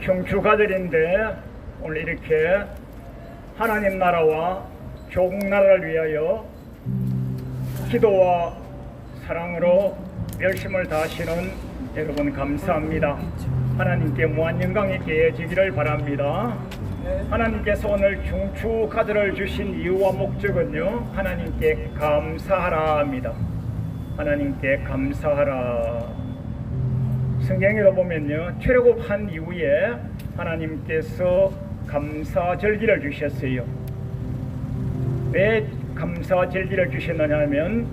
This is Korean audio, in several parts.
형주가들인데 오늘 이렇게 하나님 나라와 조국 나라를 위하여 기도와 사랑으로 열심을 다하시는 여러분 감사합니다. 하나님께 무한 영광이 깨지기를 바랍니다. 하나님께서 오늘 중추카드를 주신 이유와 목적은요, 하나님께 감사하라 합니다. 하나님께 감사하라. 성경에도 보면요, 출애굽한 이후에 하나님께서 감사절기를 주셨어요. 왜 감사절기를 주셨느냐 하면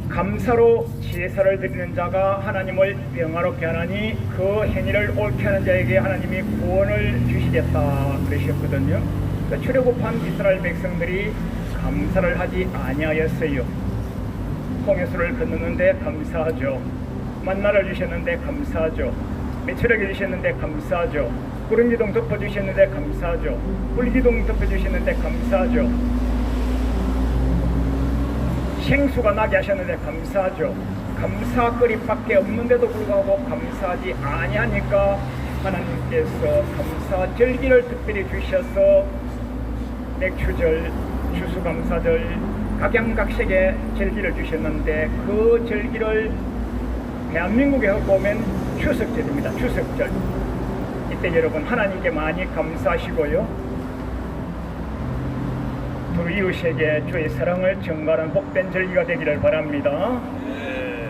감사로 제사를 드리는 자가 하나님을 영화롭게 하나니 그 행위를 옳게 하는 자에게 하나님이 구원을 주시겠다 그러셨거든요. 그러니까 출애굽한 이스라엘 백성들이 감사를 하지 아니하였어요. 홍해수를 건너는데 감사하죠. 만나를 주셨는데 감사하죠. 메추라기 주셨는데 감사하죠. 구름기둥 덮어주셨는데 감사하죠. 불기둥 덮어주셨는데 감사하죠. 생수가 나게 하셨는데 감사하죠. 감사거리밖에 없는데도 불구하고 감사하지 아니하니까 하나님께서 감사절기를 특별히 주셔서 맥추절, 추수감사절, 각양각색의 절기를 주셨는데 그 절기를 대한민국에 보면 추석절입니다. 추석절. 이때 여러분 하나님께 많이 감사하시고요, 두 이웃에게 주의 사랑을 전가하는 복된 절기가 되기를 바랍니다.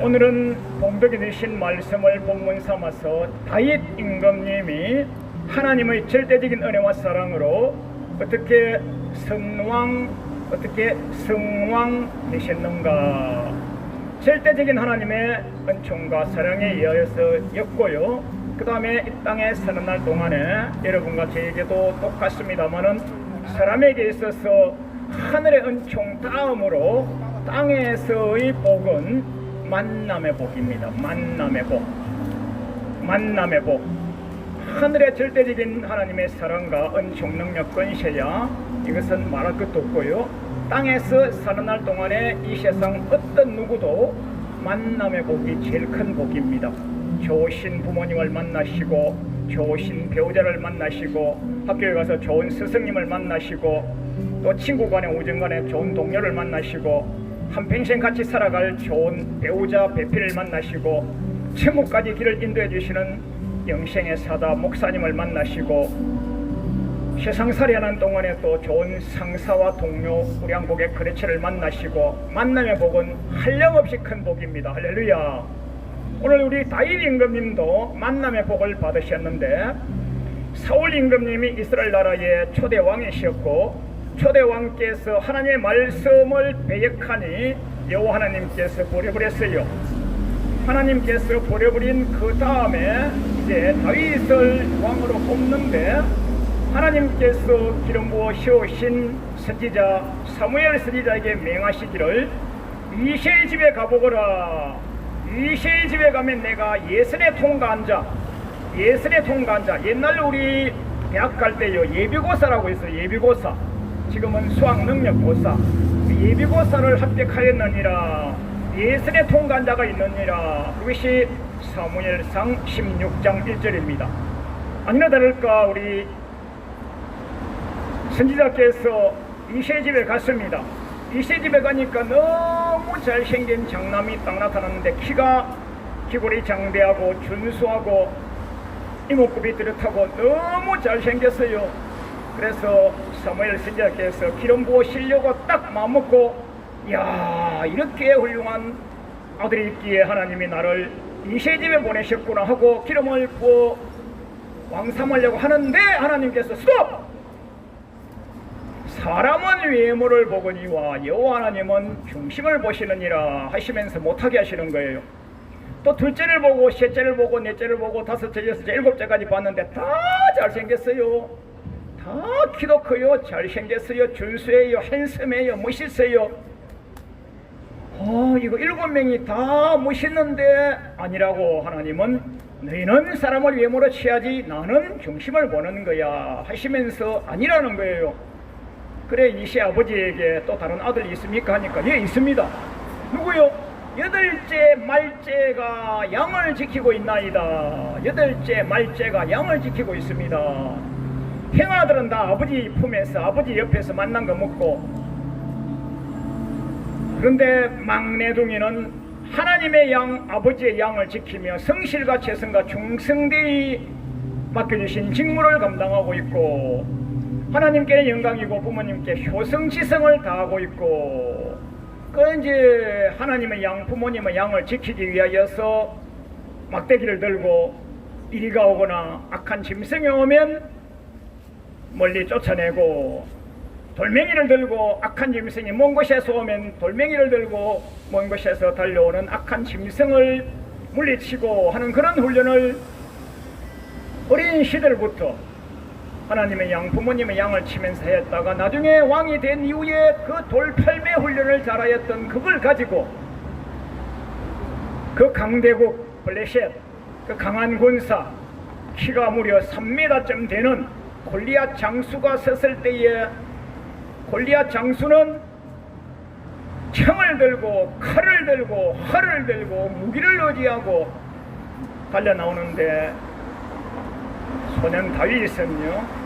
오늘은 봉독이 되신 말씀을 본문 삼아서 다윗 임금님이 하나님의 절대적인 은혜와 사랑으로 어떻게 성왕 되셨는가, 절대적인 하나님의 은총과 사랑에 의하여서였고요. 그 다음에 이 땅에 사는 날 동안에 여러분과 저에게도 똑같습니다만은 사람에게 있어서 하늘의 은총 다음으로 땅에서의 복은 만남의 복입니다. 만남의 복. 만남의 복. 하늘의 절대적인 하나님의 사랑과 은총, 능력, 권세야 이것은 말할 것도 없고요. 땅에서 사는 날 동안에 이 세상 어떤 누구도 만남의 복이 제일 큰 복입니다. 좋으신 부모님을 만나시고, 좋으신 배우자를 만나시고, 학교에 가서 좋은 스승님을 만나시고, 또 친구 간에 우정 간에 좋은 동료를 만나시고, 한평생 같이 살아갈 좋은 배우자 배필을 만나시고, 천국까지 길을 인도해 주시는 영생의 사다 목사님을 만나시고, 세상살이 하는 동안에 또 좋은 상사와 동료, 우리 한국의 거래처를 만나시고, 만남의 복은 한량없이 큰 복입니다. 할렐루야. 오늘 우리 다윗 임금님도 만남의 복을 받으셨는데, 사울 임금님이 이스라엘 나라의 초대 왕이셨고, 초대 왕께서 하나님의 말씀을 배역하니 여호와 하나님께서 버려버렸어요. 하나님께서 버려버린 그 다음에 이제 다윗을 왕으로 뽑는데, 하나님께서 기름 부어 세우신 선지자 사무엘 선지자에게 명하시기를 이새의 집에 가보거라. 이새의 집에 가면 내가 예선에 통과한 자, 옛날 우리 대학 갈 때요 예비고사라고 했어요. 예비고사. 지금은 수학능력고사. 예비고사를 합격하였느니라. 예선에 통과한 자가 있느니라. 그것이 사무엘상 16장 1절입니다. 아니나 다를까 우리 선지자께서 이새 집에 갔습니다. 이새 집에 가니까 너무 잘생긴 장남이 딱 나타났는데, 키골이 장대하고 준수하고 이목구비 뚜렷하고 너무 잘생겼어요. 그래서 사무엘 선지자께서 기름 부어 시려고 딱 마음먹고, 야, 이렇게 훌륭한 아들이 있기에 하나님이 나를 이새 집에 보내셨구나 하고 기름을 부어 왕 삼으려고 하는데, 하나님께서 스톱! 사람은 외모를 보거니와 여호와 하나님은 중심을 보시느니라 하시면서 못하게 하시는 거예요. 또 둘째를 보고 셋째를 보고 넷째를 보고 다섯째, 여섯째, 일곱째까지 봤는데 다 잘생겼어요. 다 키도 커요. 잘생겼어요. 준수해요. 핸섬해요. 멋있어요. 이거 7명이 다 멋있는데 아니라고, 하나님은 너희는 사람을 외모로 취하지 나는 중심을 보는 거야 하시면서 아니라는 거예요. 그래, 이새 아버지에게 또 다른 아들이 있습니까 하니까 예, 있습니다. 누구요? 여덟째 말째가 양을 지키고 있나이다. 여덟째 말째가 양을 지키고 있습니다. 형아들은 다 아버지 품에서 아버지 옆에서 만난 거 먹고, 그런데 막내둥이는 하나님의 양 아버지의 양을 지키며 성실과 최선과 충성되이 맡겨주신 직무를 감당하고 있고, 하나님께 영광이고 부모님께 효성지성을 다하고 있고, 그 이제 하나님의 양 부모님의 양을 지키기 위하여서 막대기를 들고 이리가 오거나 악한 짐승이 오면 멀리 쫓아내고, 돌멩이를 들고 악한 짐승이 먼 곳에서 오면 돌멩이를 들고 먼 곳에서 달려오는 악한 짐승을 물리치고 하는 그런 훈련을 어린 시절부터 하나님의 양 부모님의 양을 치면서 했다가, 나중에 왕이 된 이후에 그 돌팔매 훈련을 잘하였던 그걸 가지고 그 강대국 블레셋, 그 강한 군사, 키가 무려 3m쯤 되는 골리앗 장수가 섰을 때에, 골리앗 장수는 창을 들고 칼을 들고 활을 들고 무기를 의지하고 달려 나오는데, 소년 다윗은요,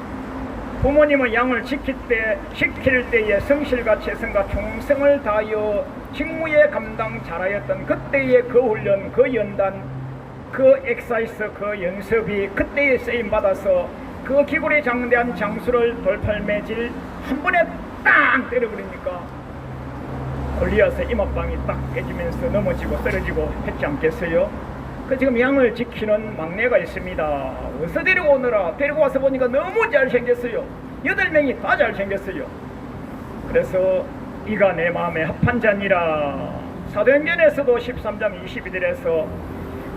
부모님의 양을 지킬 때에 성실과 최선과 충성을 다하여 직무에 감당 잘하였던 그때의 그 훈련, 그 연단, 그 엑사이스, 그 연습이 그때에 쓰임받아서 그 기골이 장대한 장수를 돌팔매질 한 번에 땅 때려버리니까 골리앗의 이마방이 딱 깨지면서 넘어지고 쓰러지고 했지 않겠어요? 그 지금 양을 지키는 막내가 있습니다. 어디서 데리고 오느라, 데리고 와서 보니까 너무 잘생겼어요. 8명이 다 잘생겼어요. 그래서 이가 내 마음에 합한 자니라. 사도행전에서도 13장 22절에서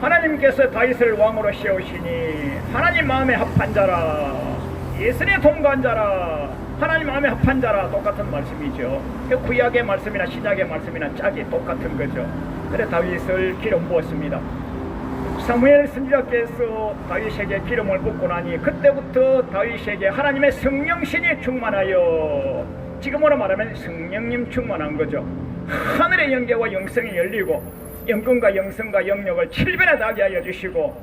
하나님께서 다윗을 왕으로 세우시니 하나님 마음에 합한 자라, 예수의 동거한 자라, 하나님 마음에 합한 자라, 똑같은 말씀이죠. 구약의 말씀이나 신약의 말씀이나 짝이 똑같은 거죠. 그래 다윗을 기름 부었습니다. 사무엘 선지자께서 다윗에게 기름을 붓고 나니 그때부터 다윗에게 하나님의 성령신이 충만하여, 지금으로 말하면 성령님 충만한 거죠. 하늘의 영계와 영성이 열리고 영권과 영성과 영역을 7배나 나게 하여 주시고,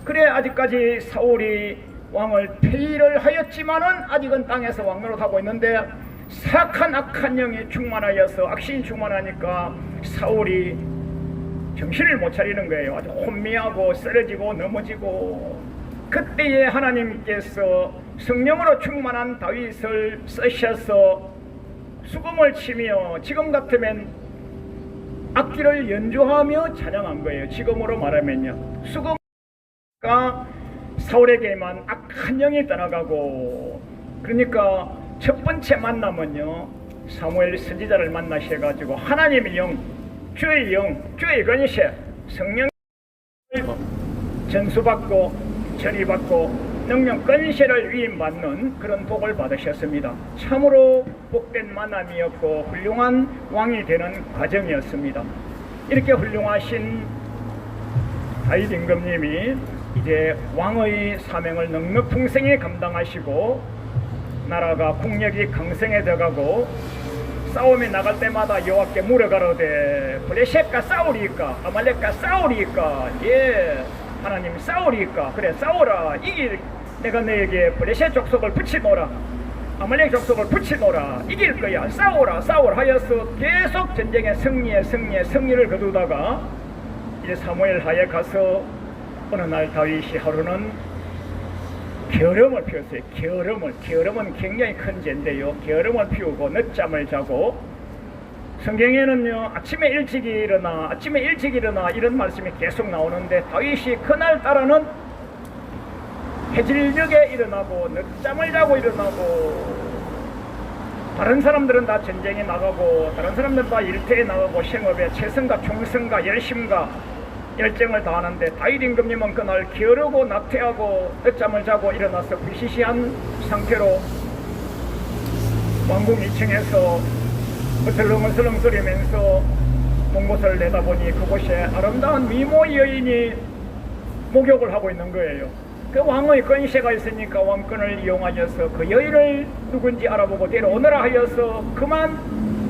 그래 아직까지 사울이 왕을 폐위를 하였지만은 아직은 땅에서 왕노릇하고 있는데, 사악한 악한 영이 충만하여서 악신이 충만하니까 사울이 정신을 못 차리는 거예요. 아주 혼미하고 쓰러지고 넘어지고, 그때에 하나님께서 성령으로 충만한 다윗을 쓰셔서 수금을 치며, 지금 같으면 악기를 연주하며 찬양한 거예요. 지금으로 말하면요, 수금가 사울에게만 악한 영이 떠나가고, 그러니까 첫 번째 만남은요, 사무엘 선지자를 만나셔가지고 하나님의 영, 주의 영, 주의 권세, 성령 전수받고 전이받고 능력 권세를 위임받는 그런 복을 받으셨습니다. 참으로 복된 만남이었고 훌륭한 왕이 되는 과정이었습니다. 이렇게 훌륭하신 다윗 임금님이 이제 왕의 사명을 넉넉풍성히 감당하시고, 나라가 국력이 강성해져 가고 싸움에 나갈 때마다 여호와께 물어가로되 블레셋과 싸우리이까 아말렉과 싸우리이까, 예 하나님 싸우리이까, 그래 싸우라, 이길 내가 너에게 블레셋 족속을 붙이노라, 아말렉 족속을 붙이노라, 이길 거야, 싸우라 싸우라 하여서 계속 전쟁의 승리를 거두다가 이제 사무엘 하에 가서 어느 날 다윗이 하루는 게으름을 피웠어요. 게으름은 굉장히 큰 죄인데요, 게으름을 피우고 늦잠을 자고, 성경에는요 아침에 일찍 일어나 이런 말씀이 계속 나오는데, 다윗이 그날따라는 해질녘에 일어나고 늦잠을 자고 일어나고, 다른 사람들은 다 전쟁에 나가고 다른 사람들은 다 일터에 나가고 생업에 최선과 충성과 열심과 열정을 다하는데, 다윗 임금님은 그날 게으르고 나태하고 늦잠을 자고 일어나서 부시시한 상태로 왕궁 2층에서 어슬렁어슬렁 소리면서 먼 곳을 내다보니 그곳에 아름다운 미모 여인이 목욕을 하고 있는 거예요. 그 왕의 권세가 있으니까 왕권을 이용하여서 그 여인을 누군지 알아보고 데려오너라 하여서 그만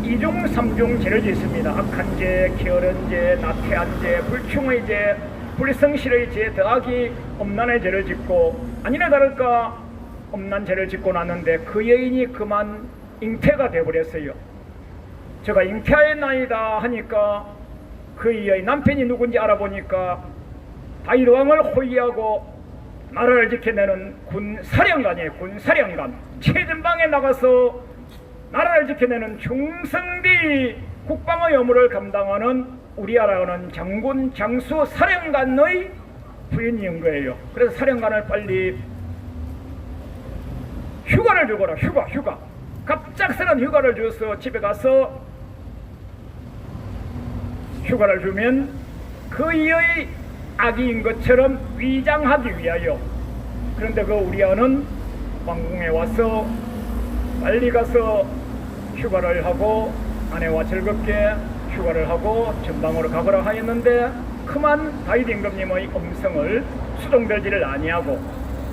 이중 삼중 죄를 짓습니다. 악한 죄, 게으른 죄, 나태한 죄, 불충의 죄, 불성실의 죄 더하기 음란의 죄를 짓고, 아니나 다를까 음란 죄를 짓고 났는데 그 여인이 그만 잉태가 되어버렸어요. 제가 잉태하였나이다 하니까 그 여인 남편이 누군지 알아보니까 다윗 왕을 호위하고 나라를 지켜내는 군사령관이에요. 군사령관. 최전방에 나가서 나라를 지켜내는 충성디 국방의 업무를 감당하는 우리아라는 장군, 장수, 사령관의 부인인 거예요. 그래서 사령관을 빨리 휴가를 주거라. 휴가. 갑작스런 휴가를 줘서 집에 가서 휴가를 주면 그 이의 아기인 것처럼 위장하기 위하여. 그런데 그 우리아는 왕궁에 와서 빨리 가서 휴가를 하고 아내와 즐겁게 휴가를 하고 전방으로 가거라 하였는데 그만 다윗 임금님의 음성을 수종들지를 아니하고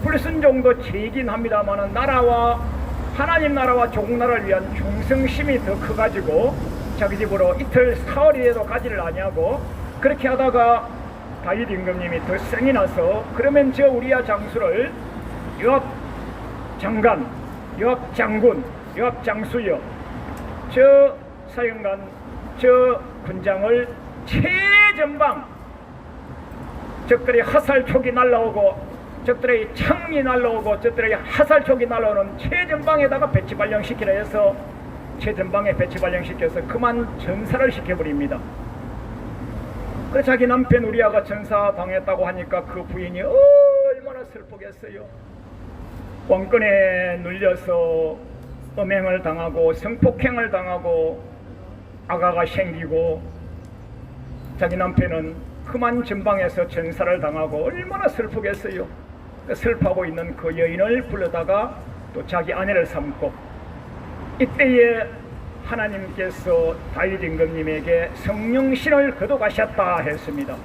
불순종도 죄이긴 합니다마는 나라와 하나님 나라와 종나라를 위한 충성심이 더 커가지고 자기 집으로 이틀 사흘이라도 가지를 아니하고 그렇게 하다가 다윗 임금님이 더 성이 나서 그러면 저 우리아 장수를 요압 장관, 요압 장군, 요압 장수여 저 사령관, 저 군장을 최전방 적들의 화살촉이 날라오고 적들의 창이 날라오고 적들의 화살촉이 날라오는 최전방에다가 배치 발령시키라 해서 최전방에 배치 발령시켜서 그만 전사를 시켜버립니다. 그래서 자기 남편 우리아가 전사 당했다고 하니까 그 부인이 얼마나 슬프겠어요. 왕권에 눌려서 음행을 당하고 성폭행을 당하고 아가가 생기고 자기 남편은 그만 전방에서 전사를 당하고 얼마나 슬프겠어요. 슬퍼하고 있는 그 여인을 불러다가 또 자기 아내를 삼고 이때에 하나님께서 다윗 임금님에게 성령신을 거둬가셨다 했습니다.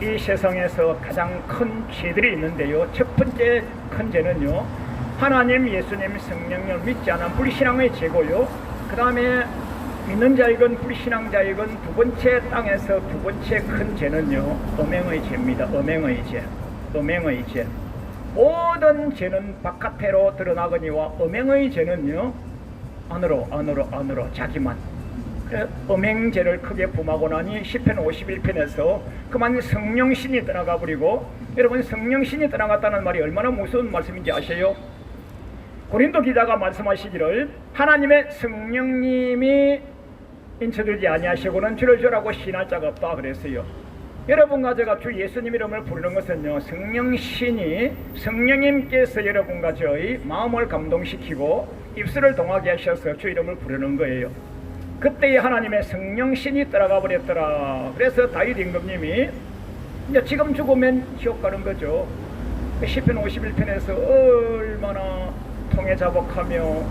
이 세상에서 가장 큰 죄들이 있는데요. 첫 번째 큰 죄는요, 하나님, 예수님, 성령을 믿지 않은 불신앙의 죄고요. 그 다음에 믿는 자이건 불신앙자이건 두 번째 땅에서 두 번째 큰 죄는요, 음행의 죄입니다. 음행의 죄. 모든 죄는 바깥으로 드러나거니와 음행의 죄는요, 안으로 자기만. 음행죄를 크게 범하고 나니 시편 51편에서 그만 성령신이 떠나가 버리고, 여러분 성령신이 떠나갔다는 말이 얼마나 무서운 말씀인지 아세요? 고린도 기자가 말씀하시기를 하나님의 성령님이 인쳐들지 아니하시고는 주를 주라고 시인할 자가 없다 그랬어요. 여러분과 제가 주 예수님 이름을 부르는 것은요, 성령님께서 여러분과 저의 마음을 감동시키고 입술을 동하게 하셔서 주 이름을 부르는 거예요. 그때에 하나님의 성령신이 떠나가 버렸더라. 그래서 다윗 임금님이 이제 지금 죽으면 지옥 가는 거죠. 시편 51편에서 얼마나 통에 자복하며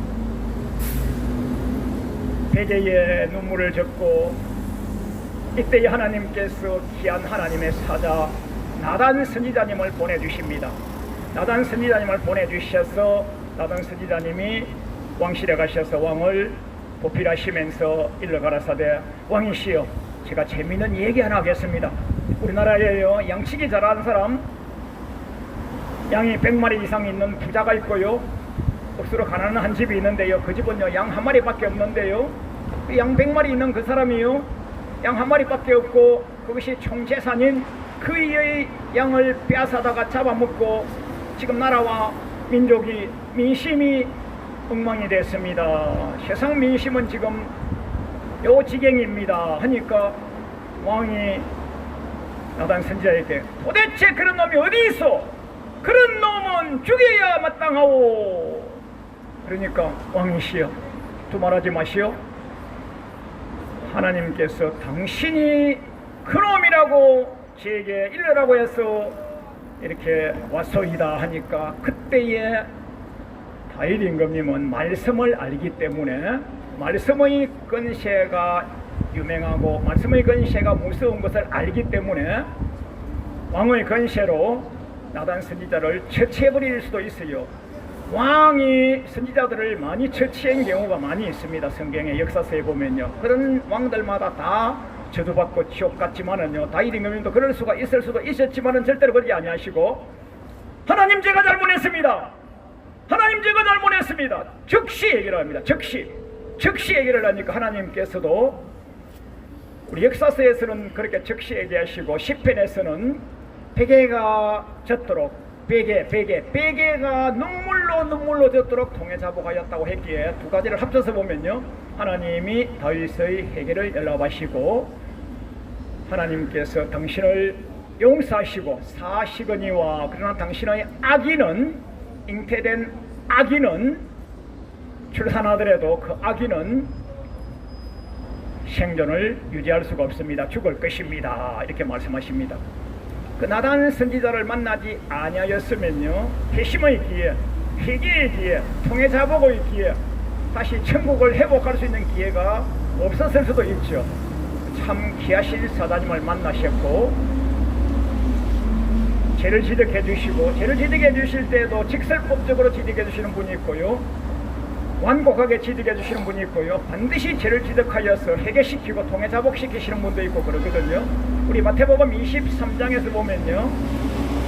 베개에 눈물을 젖고, 이때에 하나님께서 귀한 하나님의 사자 나단 선지자님을 보내주십니다. 나단 선지자님을 보내주셔서 나단 선지자님이 왕실에 가셔서 왕을 보필하시면서 일러 가라사대, 왕이시여, 제가 재미있는 얘기 하나 하겠습니다. 우리나라에요, 양치기 잘하는 사람, 양이 100마리 이상 있는 부자가 있고요, 억수로 가난한 한 집이 있는데요, 그 집은요 양 한 마리밖에 없는데요, 양 100마리 있는 그 사람이요 양 한 마리밖에 없고 그것이 총재산인 그의 양을 빼앗아다가 잡아먹고 지금 나라와 민족이 민심이 엉망이 됐습니다. 세상 민심은 지금 요 지경입니다 하니까 왕이 나단 선지자에게 도대체 그런 놈이 어디 있어? 그런 놈은 죽여야 마땅하오. 그러니까 왕이시여, 두말하지 마시오. 하나님께서 당신이 그놈이라고 제게 일러라고 해서 이렇게 왔소이다 하니까, 그때에 다윗 임금님은 말씀을 알기 때문에 말씀의 권세가 유명하고 말씀의 권세가 무서운 것을 알기 때문에 왕의 권세로 나단 선지자를 처치해버릴 수도 있어요. 왕이 선지자들을 많이 처치한 경우가 많이 있습니다. 성경의 역사서에 보면요. 그런 왕들마다 다 저주받고 지옥 갔지만은요, 다윗 임금님도 그럴 수가 있을 수도 있었지만은 절대로 그러지 아니하시고, 하나님 제가 잘못했습니다. 하나님 제가 잘못했습니다. 즉시 얘기를 합니다. 즉시 얘기를 하니까 하나님께서도, 우리 역사서에서는 그렇게 즉시 얘기하시고, 시편에서는 베개가 젖도록, 베개가 눈물로 젖도록 통에 자복하였다고 했기에, 두 가지를 합쳐서 보면요, 하나님이 다윗의 회개를 연락하시고 하나님께서 당신을 용서하시고 사시거니와, 그러나 당신의 아기는, 잉태된 아기는, 출산하더라도 그 아기는 생존을 유지할 수가 없습니다. 죽을 것입니다. 이렇게 말씀하십니다. 그 나단 선지자를 만나지 아니하였으면요, 회심의 기회, 회개의 기회, 통해 자복의 기회, 다시 천국을 회복할 수 있는 기회가 없었을 수도 있죠. 참 귀하신 사단님을 만나셨고, 죄를 지득해 주시고, 죄를 지득해 주실 때도 직설법적으로 지득해 주시는 분이 있고요, 완곡하게 지득해 주시는 분이 있고요, 반드시 죄를 지득하여서 회개시키고 통해 자복시키시는 분도 있고 그러거든요. 우리 마태복음 23장에서 보면요,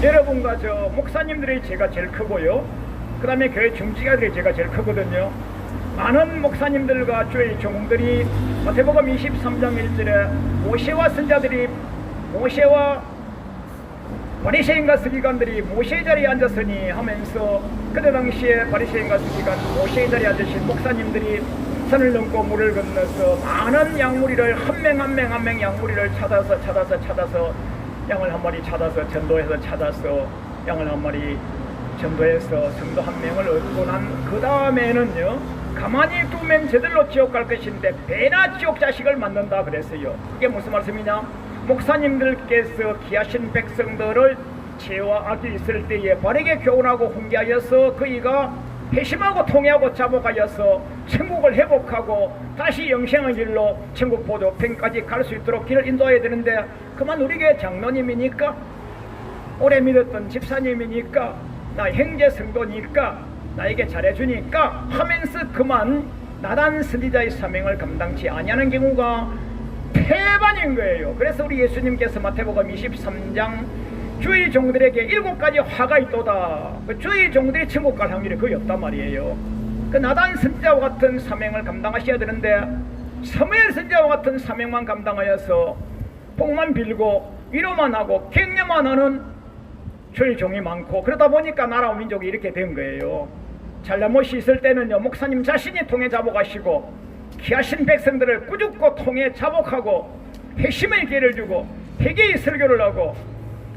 여러분과 저 목사님들의 죄가 제일 크고요, 그 다음에 교회 중직자들의 죄가 제일 크거든요. 많은 목사님들과 주의 종들이 마태복음 23장 1절에 모세와 선자들이, 모세와 바리새인과 서기관들이 모세의 자리에 앉았으니 하면서, 그때 당시에 바리새인과 서기관, 모세의 자리에 앉으신 목사님들이 산을 넘고 물을 건너서 많은 양무리를 한 명 양무리를 찾아서 양을 한 마리 찾아서 전도해서 찾아서 양을 한 마리 전도해서 성도 한 명을 얻고 난 그 다음에는요, 가만히 두면 저들로 지옥 갈 것인데 배나 지옥 자식을 만든다 그랬어요. 그게 무슨 말씀이냐? 목사님들께서 귀하신 백성들을 죄와 악이 있을 때에 바르게 교훈하고 훈계하여서 그이가 회심하고 통회하고 자복하여서 천국을 회복하고 다시 영생의 길로 천국 보도편까지 갈 수 있도록 길을 인도해야 되는데, 그만 우리 교회 장로님이니까, 오래 믿었던 집사님이니까, 나 형제 성도니까, 나에게 잘해주니까 하면서 그만 나단 선지자의 사명을 감당치 아니하는 경우가 태반인 거예요. 그래서 우리 예수님께서 마태복음 23장 주의 종들에게 7가지 화가 있도다, 그 주의 종들이 천국 갈 확률이 거의 없단 말이에요. 그 나단 선지자와 같은 사명을 감당하셔야 되는데, 사무엘 선지자와 같은 사명만 감당하여서 복만 빌고 위로만 하고 격려만 하는 주의 종이 많고, 그러다 보니까 나라와 민족이 이렇게 된 거예요. 잘못이 있을 때는요, 목사님 자신이 통해 자복하시고 귀하신 백성들을 꾸짖고 통해 자복하고 회심의 기회를 주고 회개의 설교를 하고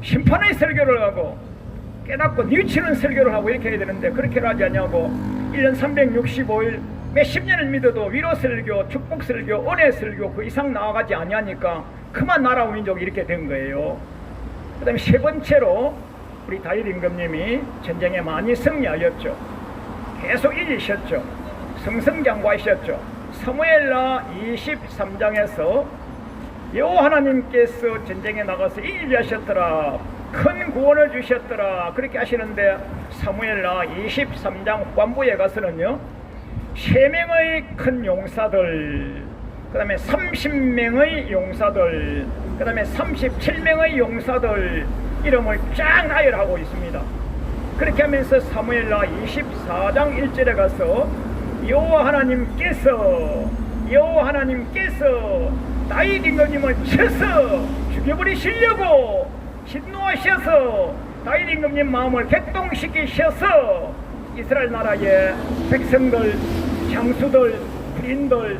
심판의 설교를 하고 깨닫고 뉘우치는 설교를 하고 이렇게 해야 되는데, 그렇게 하지 않냐고 1년 365일 몇십 년을 믿어도 위로 설교, 축복 설교, 은혜 설교 그 이상 나아가지 아니하니까 그만 나라와 민족이 이렇게 된 거예요. 그 다음에 세 번째로 우리 다윗 임금님이 전쟁에 많이 승리하였죠. 계속 이기셨죠. 승승장구하셨죠. 사무엘하 23장에서 여호와 하나님께서 전쟁에 나가서 이기게 하셨더라, 큰 구원을 주셨더라, 그렇게 하시는데, 사무엘하 23장 후반부에 가서는요, 3명의 큰 용사들, 그 다음에 30명의 용사들, 그 다음에 37명의 용사들 이름을 쫙 나열하고 있습니다. 그렇게 하면서 사무엘하 24장 1절에 가서 여호와 하나님께서 다윗 임금님을 쳐서 죽여버리시려고 진노하셔서 다윗 임금님 마음을 객동시키셔서 이스라엘 나라의 백성들, 장수들, 군인들,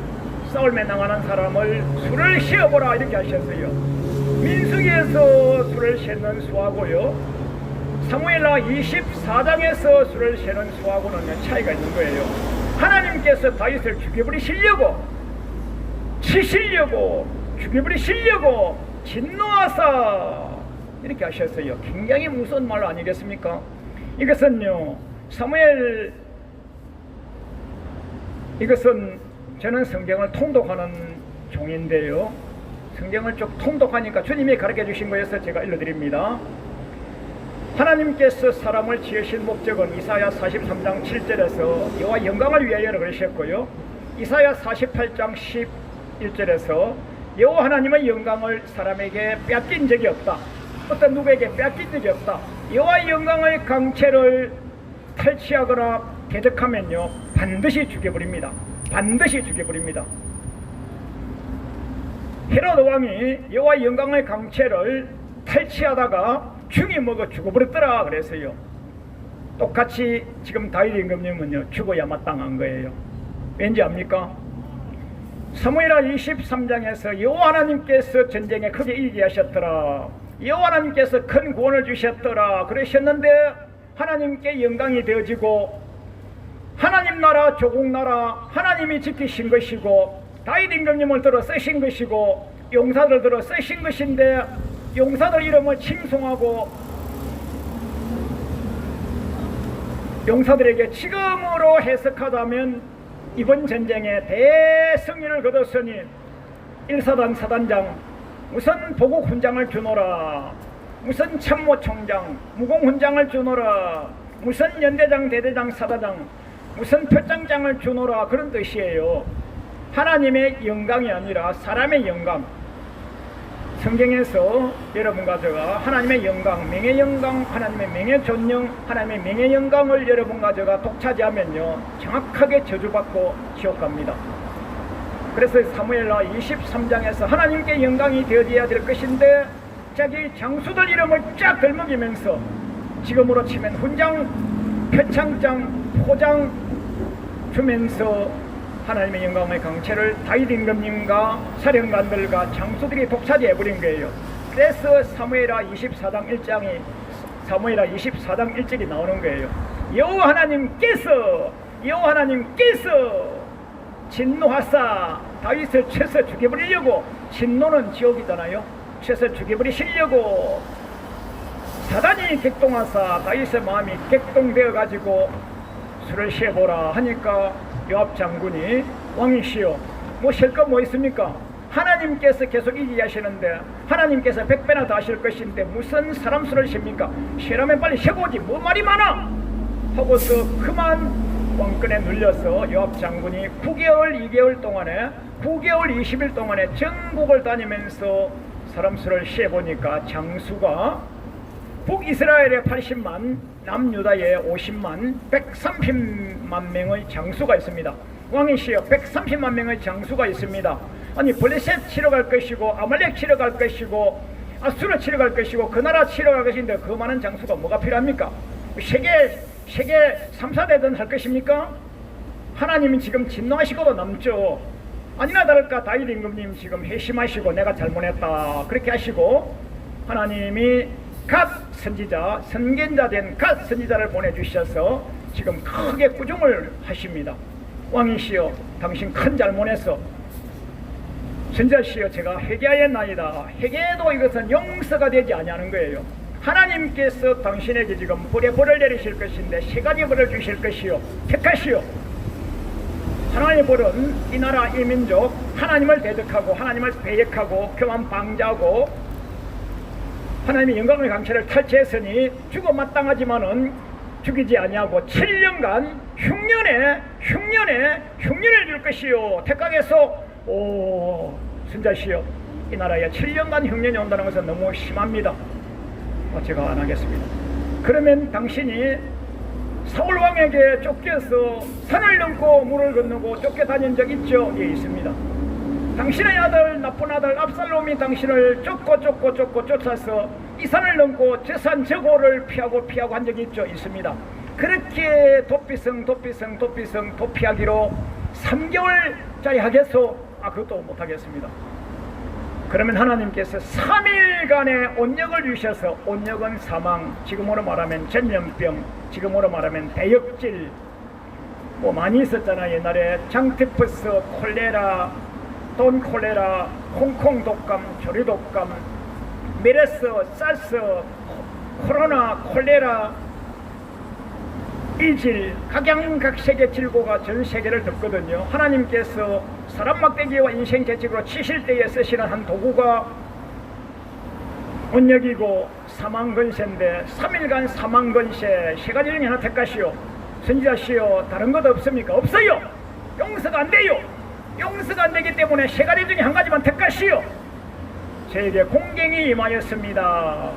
싸움에 나가는 사람을 수를 세어보라 이렇게 하셨어요. 민수기에서 수를 세는 수하고요, 사무엘하 24장에서 수를 세는 수하고는 차이가 있는 거예요. 하나님께서 다윗을 죽여버리시려고, 치시려고, 죽여버리시려고 진노하사 이렇게 하셨어요. 굉장히 무서운 말 아니겠습니까? 이것은요, 이것은 저는 성경을 통독하는 종인데요, 성경을 쭉 통독하니까 주님이 가르쳐 주신 거여서 제가 일러드립니다. 하나님께서 사람을 지으신 목적은 이사야 43장 7절에서 여호와 영광을 위하여 그러셨고요, 이사야 48장 11절에서 여호와 하나님의 영광을 사람에게 뺏긴 적이 없다, 어떤 누구에게 뺏긴 적이 없다. 여호와의 영광의 강체를 탈취하거나 대적하면요 반드시 죽여버립니다. 반드시 죽여버립니다. 헤롯 왕이 여호와의 영광의 강체를 탈취하다가 충이 먹어 죽어버렸더라 그래서요, 똑같이 지금 다윗 임금님은요 죽어야 마땅한 거예요. 왠지 압니까? 사무엘하 23장에서 여호와 하나님께서 전쟁에 크게 이기게 하셨더라, 여호와 하나님께서 큰 구원을 주셨더라 그러셨는데, 하나님께 영광이 되어지고 하나님 나라 조국 나라 하나님이 지키신 것이고 다윗 임금님을 들어 쓰신 것이고 용사들 들어 쓰신 것인데, 용사들 이름을 칭송하고 용사들에게 지금으로 해석하자면 이번 전쟁에 대승리를 거뒀으니 1사단 사단장 무슨 보국훈장을 주노라, 무슨 참모총장 무공훈장을 주노라, 무슨 연대장 대대장 사단장 무슨 표장장을 주노라, 그런 뜻이에요. 하나님의 영광이 아니라 사람의 영광. 성경에서 여러분과 제가 하나님의 영광, 명예 영광, 하나님의 명예 존영, 하나님의 명예 영광을 여러분과 제가 독차지하면요 정확하게 저주받고 지옥 갑니다. 그래서 사무엘하 23장에서 하나님께 영광이 되어져야 될 것인데, 자기 장수들 이름을 쫙 들먹이면서 지금으로 치면 훈장, 표창장, 포장 주면서 하나님의 영광의 강체를 다윗 임금님과 사령관들과 장수들이 독차지해버린 거예요. 그래서 사무엘하 24장 1장이 사무엘하 24장 1절이 나오는 거예요. 여호와 하나님께서 진노하사 다윗을 쳐서 죽여버리려고, 진노는 지옥이잖아요. 쳐서 죽여버리시려고 사단이 객동하사 다윗의 마음이 객동되어 가지고 술을 취해보라 하니까 요압 장군이 왕이시여 뭐 쉴 거 뭐 있습니까? 하나님께서 계속 이기게 하시는데 하나님께서 100배나 더 하실 것인데 무슨 사람 수를 쉽니까? 쉬라면 빨리 쉬고 오지 뭐 말이 많아 하고서 그만 왕권에 눌려서 요압 장군이 9개월 2개월 동안에 9개월 20일 동안에 전국을 다니면서 사람 수를 쉬어보니까 장수가 북이스라엘에 80만, 남유다에 50만, 130만 명의 장수가 있습니다. 왕이시여 130만 명의 장수가 있습니다. 아니 블레셋 치러 갈 것이고 아말렉 치러 갈 것이고 아수르 치러 갈 것이고 그 나라 치러 갈 것인데 그 많은 장수가 뭐가 필요합니까? 세계 3, 4대든 할 것입니까? 하나님이 지금 진노하시고도 남죠. 아니나 다를까 다윗 임금님 지금 회심하시고 내가 잘못했다 그렇게 하시고 하나님이 갓 선지자, 선견자 된 갓 선지자를 보내주셔서 지금 크게 꾸중을 하십니다. 왕이시여 당신 큰 잘못했어. 선지자시여 제가 회개하였나이다. 회개도 이것은 용서가 되지 아니하는 거예요. 하나님께서 당신에게 지금 불의 벌을 내리실 것인데 세 가지 벌을 주실 것이요 택하시오. 하나님의 벌은 이 나라 이 민족 하나님을 대적하고 하나님을 배역하고 교만 방자하고 하나님의 영광의 강체를 탈취했으니 죽어 마땅하지만은 죽이지 아니하고 7년간 흉년을 줄 것이요 택하겠소. 오 선자시여 이 나라에 7년간 흉년이 온다는 것은 너무 심합니다. 제가 안 하겠습니다. 그러면 당신이 사울왕에게 쫓겨서 산을 넘고 물을 건너고 쫓겨다닌 적 있죠? 예 있습니다. 당신의 아들 나쁜 아들 압살롬이 당신을 쫓고 쫓아서 이 산을 넘고 저 산 저고를 피하고 한 적이 있죠? 있습니다. 그렇게 도피하기로 3개월짜리 하겠소? 그것도 못하겠습니다. 그러면 하나님께서 3일간의 온역을 주셔서 온역은 사망, 지금으로 말하면 전염병, 지금으로 말하면 대역질 뭐 많이 있었잖아요. 옛날에 장티푸스, 콜레라, 돈 콜레라, 홍콩 독감, 조류 독감, 메르스, 사스, 코로나, 콜레라, 이질, 각양각색의 질고가 전 세계를 덮거든요. 하나님께서 사람 막대기와 인생 재직으로 치실 때에 쓰시는 한 도구가 언역이고 사망건세인데 3일간 사망건세 세 가지 중에 하나 택하시오. 선지자시오, 다른 것 없습니까? 없어요. 용서가 안 돼요. 용서가 안 되기 때문에 세 가지 중에 한 가지만 택하시오. 저에게 공경이 임하였습니다.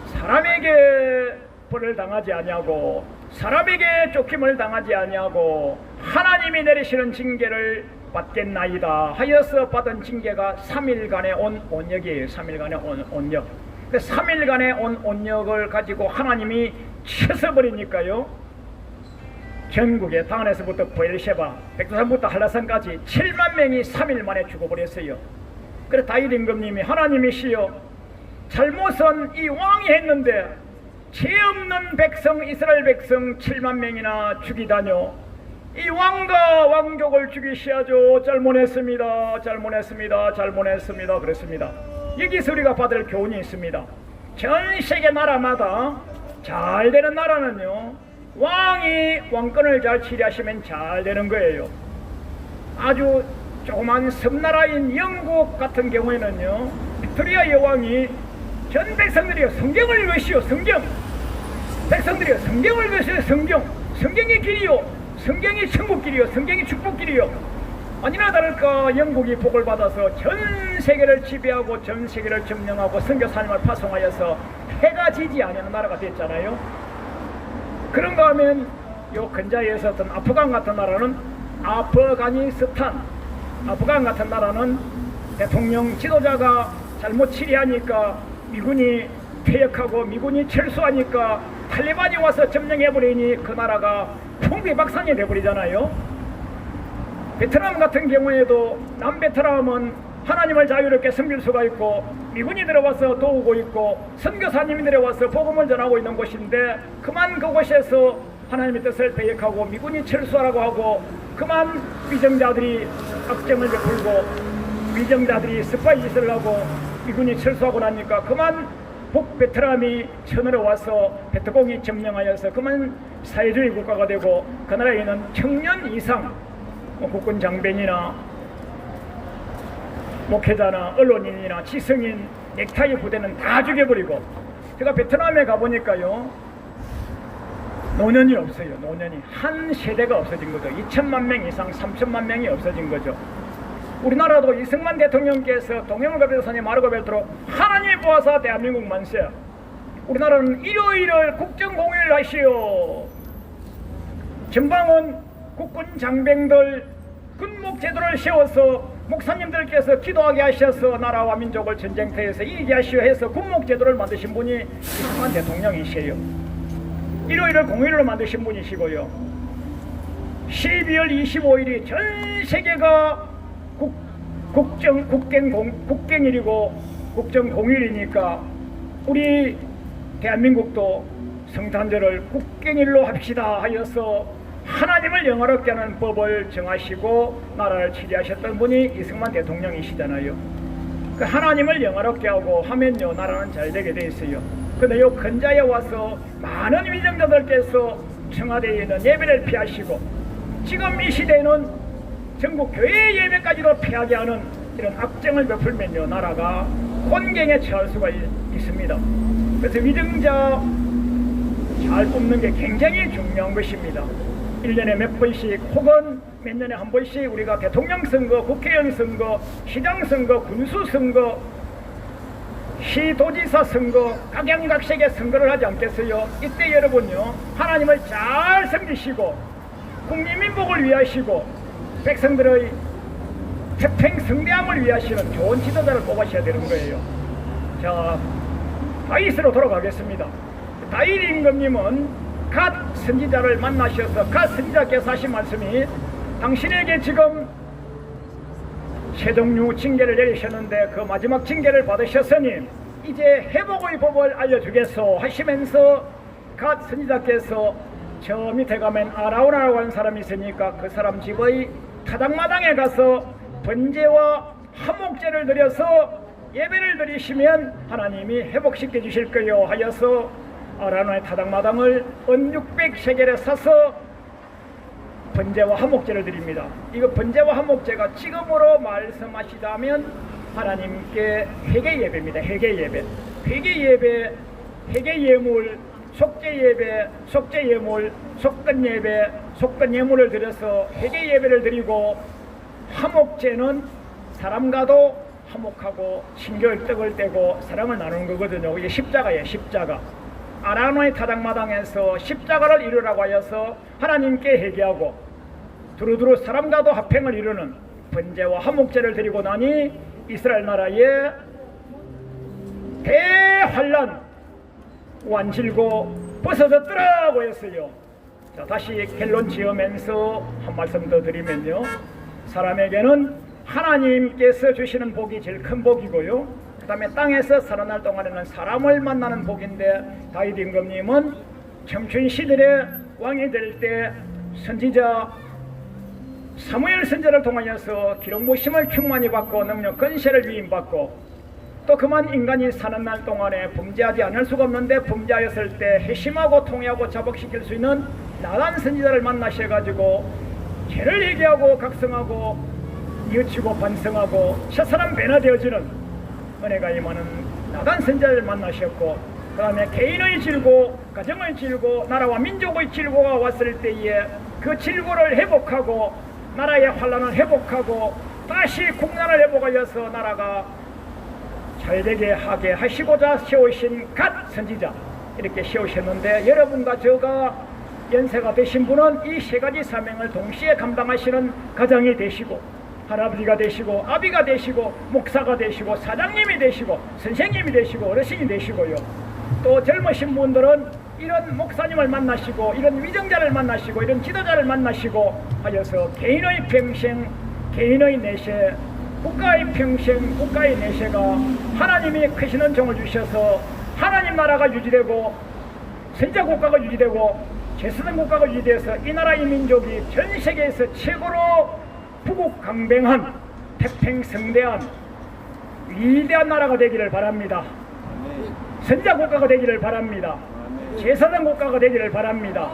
사람에게 벌을 당하지 아니하고 사람에게 쫓김을 당하지 아니하고 하나님이 내리시는 징계를 받겠나이다 하여서 받은 징계가 3일간의 온 온역이에요. 3일간의 온 온역. 3일간의 온 온역을 가지고 하나님이 쳐서버리니까요, 전국에 다안에서부터 베르셰바, 백두산부터 한라산까지 7만 명이 3일 만에 죽어버렸어요. 그래 다윗 임금님이 하나님이시여, 잘못은 이 왕이 했는데 죄 없는 백성 이스라엘 백성 7만 명이나 죽이다뇨. 이 왕과 왕족을 죽이셔야죠. 잘못했습니다. 그랬습니다. 여기서 우리가 받을 교훈이 있습니다. 전 세계 나라마다 잘 되는 나라는요, 왕이 왕권을 잘 치리하시면 잘 되는 거예요. 아주 조그만 섬나라인 영국 같은 경우에는요, 빅토리아 여왕이 전 백성들이요 성경을 읽으시오. 성경. 백성들이요 성경을 읽으시오. 성경이 길이요, 성경이 천국길이요, 성경이 축복길이요. 아니나 다를까 영국이 복을 받아서 전 세계를 지배하고 전 세계를 점령하고 선교사님을 파송하여서 해가 지지 않는 나라가 됐잖아요. 그런가 하면 요 근자에 있었던 아프간 같은 나라는 아프간 같은 나라는 대통령 지도자가 잘못 치리하니까 미군이 퇴역하고 미군이 철수하니까 탈리반이 와서 점령해버리니 그 나라가 풍비박산이 돼버리잖아요. 베트남 같은 경우에도 남베트남은 하나님을 자유롭게 섬길 수가 있고 미군이 들어와서 도우고 있고 선교사님이 들어와서 복음을 전하고 있는 곳인데, 그만 그곳에서 하나님의 뜻을 배역하고 미군이 철수하라고 하고 그만 위정자들이 악정을 베풀고 위정자들이 스파이 짓을 하고 미군이 철수하고 나니까 그만 북베트남이 쳐들어 와서 베트공이 점령하여서 그만 사회주의 국가가 되고 그 나라에는 청년 이상 국군 장병이나 목회자나 언론인이나 지성인 넥타이 부대는 다 죽여버리고, 제가 베트남에 가보니까요, 노년이 없어요. 노년이 한 세대가 없어진 거죠. 2천만 명 이상 3천만 명이 없어진 거죠. 우리나라도 이승만 대통령께서 동해물갑에서니 마르고벨트로 하나님이 보아사 대한민국 만세. 우리나라는 일요일을 국정공휴일 하시오. 전방은 국군 장병들 군목제도를 세워서 목사님들께서 기도하게 하셔서 나라와 민족을 전쟁터에서 이기게 하시오 해서 군목제도를 만드신 분이 이승만 대통령이시에요. 일요일을 공휴일로 만드신 분이시고요. 12월 25일이 전 세계가 국경일이고 국정공휴일이니까 우리 대한민국도 성탄절을 국경일로 합시다 하여서 하나님을 영화롭게 하는 법을 정하시고 나라를 치리하셨던 분이 이승만 대통령이시잖아요. 그 하나님을 영화롭게 하고 하면요, 나라는 잘 되게 돼 있어요. 근데 요 근자에 와서 많은 위정자들께서 청와대에 있는 예배를 피하시고 지금 이 시대에는 전국 교회 예배까지도 피하게 하는 이런 악정을 베풀면요, 나라가 곤경에 처할 수가 있습니다. 그래서 위정자 잘 뽑는 게 굉장히 중요한 것입니다. 1년에 몇 번씩 혹은 몇 년에 한 번씩 우리가 대통령 선거, 국회의원 선거, 시장 선거, 군수 선거, 시도지사 선거, 각양각색의 선거를 하지 않겠어요? 이때 여러분요, 하나님을 잘 섬기시고 국민민복을 위하시고 백성들의 태평성대함을 위하시는 좋은 지도자를 뽑으셔야 되는 거예요. 자, 다윗으로 돌아가겠습니다. 다윗 임금님은 갓 선지자를 만나셔서 갓 선지자께서 하신 말씀이, 당신에게 지금 세 종류 징계를 내리셨는데 그 마지막 징계를 받으셨으니 이제 회복의 법을 알려주겠소 하시면서 갓 선지자께서 저 밑에 가면 아라우나라고 하는 사람이 있으니까 그 사람 집의 타작마당에 가서 번제와 화목제를 드려서 예배를 드리시면 하나님이 회복시켜 주실 거요 하여서 아라우나의 타작마당을 은 600세겔에 사서 번제와 화목제를 드립니다. 이거 번제와 화목제가 지금으로 말씀하시자면 하나님께 회개 예배입니다. 회개 예배, 회개 예배, 회개 예물, 속죄 예배, 속죄 예물, 속건 예배, 속건 예물을 드려서 회개 예배를 드리고, 화목제는 사람과도 화목하고 친교의 떡을 떼고 사랑을 나누는 거거든요. 이게 십자가예요. 십자가. 아라노의 타작마당에서 십자가를 이루라고 하여서 하나님께 회개하고 두루두루 사람과도 화평을 이루는 번제와 화목제를 드리고 나니 이스라엘 나라에 대환란 완질고 벗어졌더라고 했어요. 자, 다시 결론 지으면서 한 말씀 더 드리면요, 사람에게는 하나님께서 주시는 복이 제일 큰 복이고요, 그 다음에 땅에서 살아날 동안에는 사람을 만나는 복인데, 다윗 임금님은 청춘 시절에 왕이 될 때 선지자 사무엘 선지자를 통하여서 기록모심을 충만히 받고 능력 권세를 위임받고, 또 그만 인간이 사는 날 동안에 범죄하지 않을 수가 없는데 범죄하였을 때 회심하고 통회하고 자복시킬 수 있는 나단 선지자를 만나셔가지고 죄를 회개하고 각성하고 뉘우치고 반성하고 첫사람 변화되어지는 은혜가 임하는 나단 선지자를 만나셨고, 그 다음에 개인의 질고 가정의 질고 나라와 민족의 질고가 왔을 때에 그 질고를 회복하고 나라의 환란을 회복하고 다시 국난을 회복하여서 나라가 잘되게 하게 하시고자 세우신 갓 선지자, 이렇게 세우셨는데, 여러분과 저가 연세가 되신 분은 이 세 가지 사명을 동시에 감당하시는 가장이 되시고 할아버지가 되시고 아비가 되시고 목사가 되시고 사장님이 되시고 선생님이 되시고 어르신이 되시고요, 또 젊으신 분들은 이런 목사님을 만나시고 이런 위정자를 만나시고 이런 지도자를 만나시고 하여서 개인의 평생, 개인의 내세, 국가의 평생, 국가의 내세가 하나님이 크시는 종을 주셔서 하나님 나라가 유지되고 선자 국가가 유지되고 제스는 국가가 유지돼서 이 나라 이 민족이 전 세계에서 최고로 부국강병한 태평성대한 위대한 나라가 되기를 바랍니다. 선자 국가가 되기를 바랍니다. 제사장 국가가 되기를 바랍니다.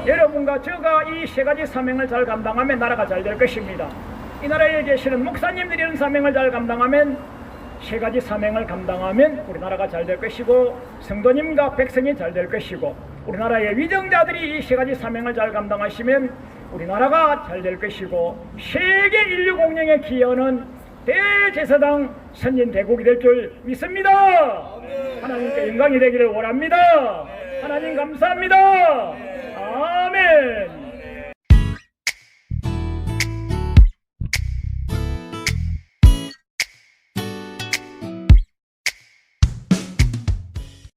여러분과 저가 이 세 가지 사명을 잘 감당하면 나라가 잘 될 것입니다. 이 나라에 계시는 목사님들이 이런 사명을 잘 감당하면, 세 가지 사명을 감당하면 우리나라가 잘 될 것이고 성도님과 백성이 잘 될 것이고, 우리나라의 위정자들이 이 세 가지 사명을 잘 감당하시면 우리나라가 잘 될 것이고, 세계 인류 공영에 기여하는 대제사장 선진대국이 될 줄 믿습니다. 하나님께 영광이 되기를 원합니다. 하나님 감사합니다. 아멘.